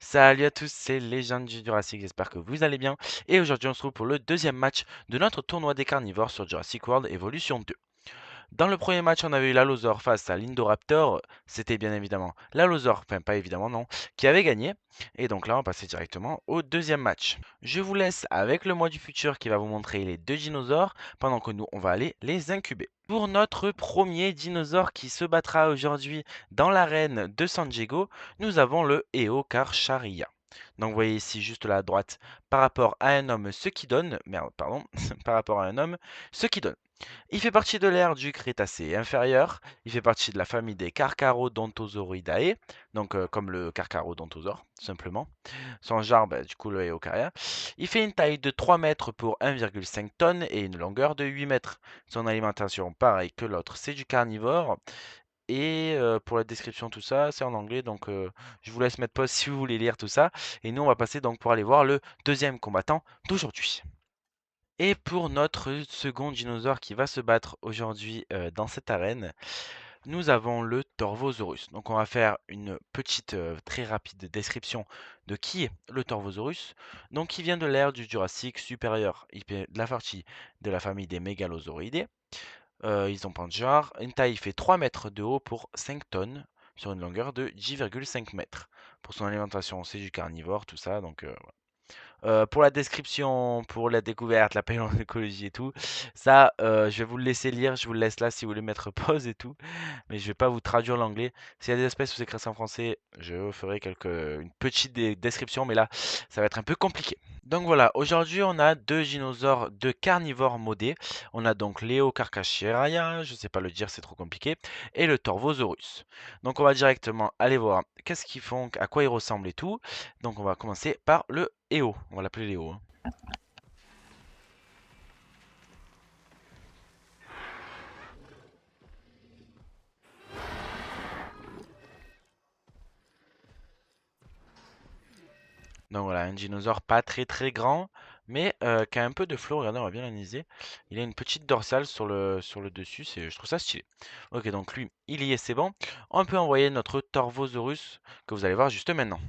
Salut à tous, c'est Légende du Jurassique, j'espère que vous allez bien. Et aujourd'hui on se retrouve pour le deuxième match de notre tournoi des carnivores sur Jurassic World Evolution 2. Dans le premier match, on avait eu l'Allosaur face à l'Indoraptor. C'était bien évidemment l'Allosaur, enfin pas évidemment non, qui avait gagné. Et donc là, on va passer directement au deuxième match. Je vous laisse avec le moi du futur qui va vous montrer les deux dinosaures, pendant que nous, on va aller les incuber. Pour notre premier dinosaure qui se battra aujourd'hui dans l'arène de San Diego, nous avons le Eocarcharia. Donc vous voyez ici juste là à droite, par rapport à un homme, ce qui donne, merde, pardon, par rapport à un homme, ce qui donne. Il fait partie de l'ère du Crétacé inférieur. Il fait partie de la famille des Carcharodontosauridae, donc comme le Carcharodontosaure, tout simplement. Son genre, bah, du coup, le Eocaria. Il fait une taille de 3 mètres pour 1,5 tonnes et une longueur de 8 mètres. Son alimentation, pareil que l'autre, c'est du carnivore. Et pour la description, tout ça, c'est en anglais, donc je vous laisse mettre pause si vous voulez lire tout ça. Et nous, on va passer donc pour aller voir le deuxième combattant d'aujourd'hui. Et pour notre second dinosaure qui va se battre aujourd'hui dans cette arène, nous avons le Torvosaurus. Donc on va faire une petite, très rapide description de qui est le Torvosaurus. Donc il vient de l'ère du Jurassique supérieur. Il fait de la partie de la famille des Mégalosauridae. Ils ont pas de genre. Une taille, il fait 3 mètres de haut pour 5 tonnes sur une longueur de 10,5 mètres. Pour son alimentation, c'est du carnivore, tout ça. Donc pour la description, pour la découverte, la paléontologie et tout, ça, je vais vous le laisser lire. Je vous le laisse là si vous voulez mettre pause et tout. Mais je vais pas vous traduire l'anglais. S'il y a des espèces où c'est écrit en français, je ferai une petite description. Mais là, ça va être un peu compliqué. Donc voilà, aujourd'hui on a deux dinosaures de carnivores modés. On a donc Léo Carcacheraia, je sais pas le dire, c'est trop compliqué, et le Torvosaurus. Donc on va directement aller voir qu'est-ce qu'ils font, à quoi ils ressemblent et tout. Donc on va commencer par le Léo, on va l'appeler Léo, hein. Donc voilà, un dinosaure pas très très grand, mais qui a un peu de flow. Regardez, on va bien l'analyser. Il a une petite dorsale sur le dessus, je trouve ça stylé. Ok, donc lui, il y est, c'est bon. On peut envoyer notre Torvosaurus, que vous allez voir juste maintenant.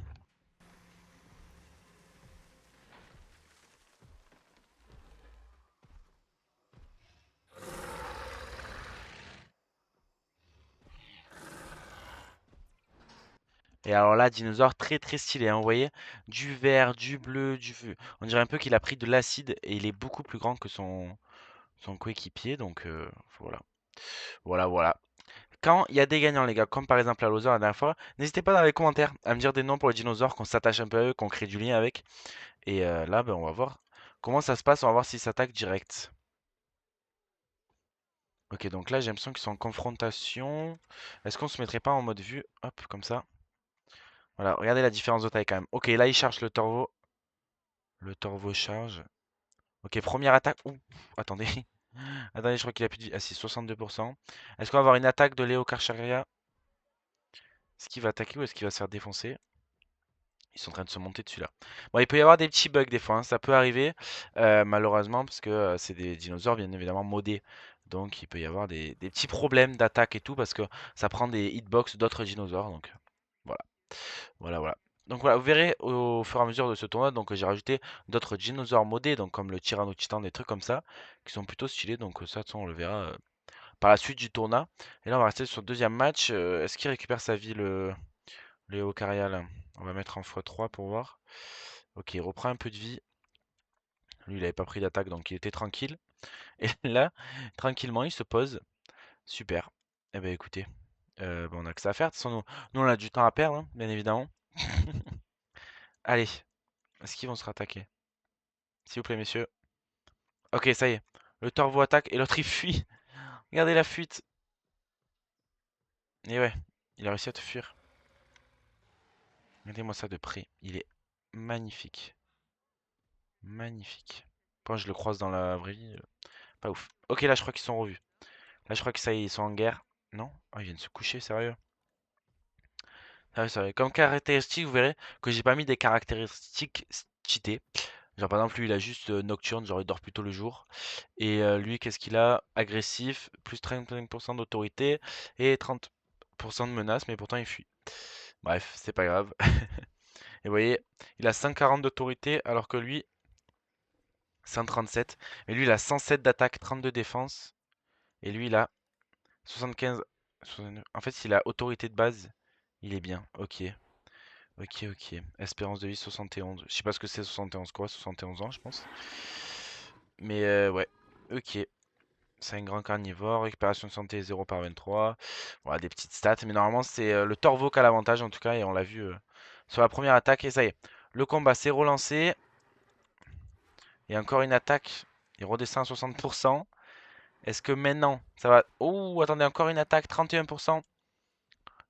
Et alors là, dinosaure très très stylé, hein, vous voyez, du vert, du bleu, du feu. On dirait un peu qu'il a pris de l'acide et il est beaucoup plus grand que son coéquipier, donc voilà. Voilà, voilà. Quand il y a des gagnants, les gars, comme par exemple la Loser la dernière fois, n'hésitez pas dans les commentaires à me dire des noms pour les dinosaures, qu'on s'attache un peu à eux, qu'on crée du lien avec. Et là, ben, on va voir comment ça se passe, on va voir s'ils s'attaquent direct. Ok, donc là, j'ai l'impression qu'ils sont en confrontation. Est-ce qu'on se mettrait pas en mode vue? Hop, comme ça. Voilà, regardez la différence de taille quand même. Ok, là, il cherche le torvo. Le torvo charge. Ok, première attaque. Ouh, attendez. Attendez, je crois qu'il a plus de vie. Ah si, 62%. Est-ce qu'on va avoir une attaque de Léo Karcharia? Est-ce qu'il va attaquer ou est-ce qu'il va se faire défoncer? Ils sont en train de se monter dessus là. Bon, il peut y avoir des petits bugs des fois, hein, ça peut arriver, malheureusement, parce que c'est des dinosaures bien évidemment modés. Donc il peut y avoir des petits problèmes d'attaque et tout, parce que ça prend des hitbox d'autres dinosaures. Donc voilà, voilà, voilà. Donc voilà, vous verrez au fur et à mesure de ce tournoi, donc j'ai rajouté d'autres dinosaures modés, donc comme le Tyrannotitan, des trucs comme ça, qui sont plutôt stylés. Donc ça, de toute façon, on le verra par la suite du tournoi. Et là, on va rester sur le deuxième match. Est-ce qu'il récupère sa vie, le Eucaria là? On va mettre en x3 pour voir. Ok, il reprend un peu de vie. Lui, il avait pas pris d'attaque, donc il était tranquille. Et là, tranquillement, il se pose. Super. Eh ben écoutez, on a que ça à faire. De toute façon, nous, on a du temps à perdre, hein, bien évidemment. Allez, est-ce qu'ils vont se rattaquer? S'il vous plaît, messieurs. Ok, ça y est. Le Torvo attaque et l'autre il fuit. Regardez la fuite. Et ouais, il a réussi à te fuir. Regardez-moi ça de près. Il est magnifique. Magnifique. Quand je le croise dans la vraie vie, pas ouf. Ok, là, je crois qu'ils sont revus. Là, je crois que ça y est, ils sont en guerre. Non? Oh, ils viennent se coucher, sérieux? Ah ouais, sérieux. Comme caractéristique, vous verrez que j'ai pas mis des caractéristiques cheatées. Genre, par exemple, lui, il a juste nocturne, genre, il dort plutôt le jour. Et lui, qu'est-ce qu'il a? Agressif, plus 35% d'autorité et 30% de menace, mais pourtant, il fuit. Bref, c'est pas grave. Et vous voyez, il a 140 d'autorité alors que lui, 137. Mais lui, il a 107 d'attaque, 32 défense. Et lui, il a 75. 69. En fait, s'il a autorité de base, il est bien. Ok. Ok, ok. Espérance de vie 71. Je sais pas ce que c'est 71 quoi, 71 ans, je pense. Mais ouais. Ok. C'est un grand carnivore. Récupération de santé 0 par 23. Voilà, des petites stats. Mais normalement, c'est le Torvo qui a l'avantage en tout cas. Et on l'a vu sur la première attaque. Et ça y est. Le combat s'est relancé. Et encore une attaque. Il redescend à 60%. Est-ce que maintenant, ça va... Oh, attendez, encore une attaque, 31%.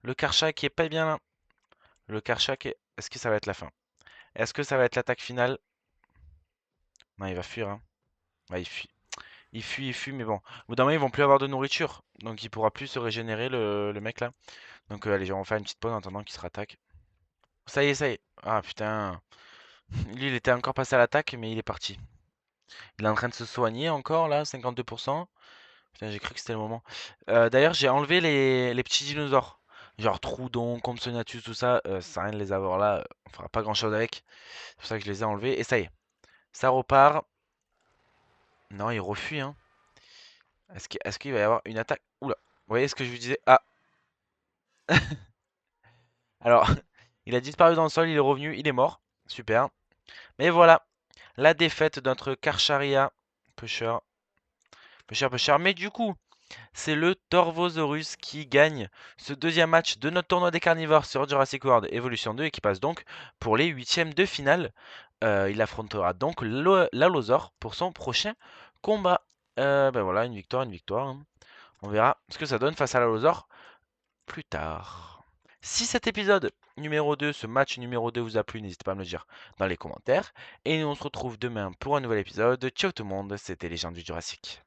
Le Karchak qui est pas bien là. Le Karchak est... Est-ce que ça va être la fin? Est-ce que ça va être l'attaque finale? Non, il va fuir, hein. Ouais, il fuit. Il fuit, mais bon. Au bout d'un moment, ils vont plus avoir de nourriture. Donc, il pourra plus se régénérer, le mec là. Donc, allez, on va faire une petite pause en attendant qu'il se rattaque. Ça y est, ça y est. Ah, putain. Lui, il était encore passé à l'attaque, mais il est parti. Il est en train de se soigner encore, là, 52%. Putain, j'ai cru que c'était le moment. D'ailleurs, j'ai enlevé les petits dinosaures. Genre Troudon, Compsognathus, tout ça. Ça sert à rien de les avoir là. On fera pas grand chose avec. C'est pour ça que je les ai enlevés. Et ça y est. Ça repart. Non, il refuit, hein. Est-ce qu'il va y avoir une attaque? Oula. Vous voyez ce que je vous disais? Ah. Alors, il a disparu dans le sol, il est revenu, il est mort. Super. Mais voilà. La défaite de notre Karcharia. Pêcheur. Pêcheur, pêcheur. Mais du coup, c'est le Torvosaurus qui gagne ce deuxième match de notre tournoi des carnivores sur Jurassic World Evolution 2 et qui passe donc pour les huitièmes de finale. Il affrontera donc l'Allosaur pour son prochain combat. Ben voilà, une victoire, hein. On verra ce que ça donne face à l'Allosaur plus tard. Si cet épisode numéro 2, ce match numéro 2 vous a plu, n'hésitez pas à me le dire dans les commentaires. Et nous on se retrouve demain pour un nouvel épisode. Ciao tout le monde, c'était les gens du Jurassic.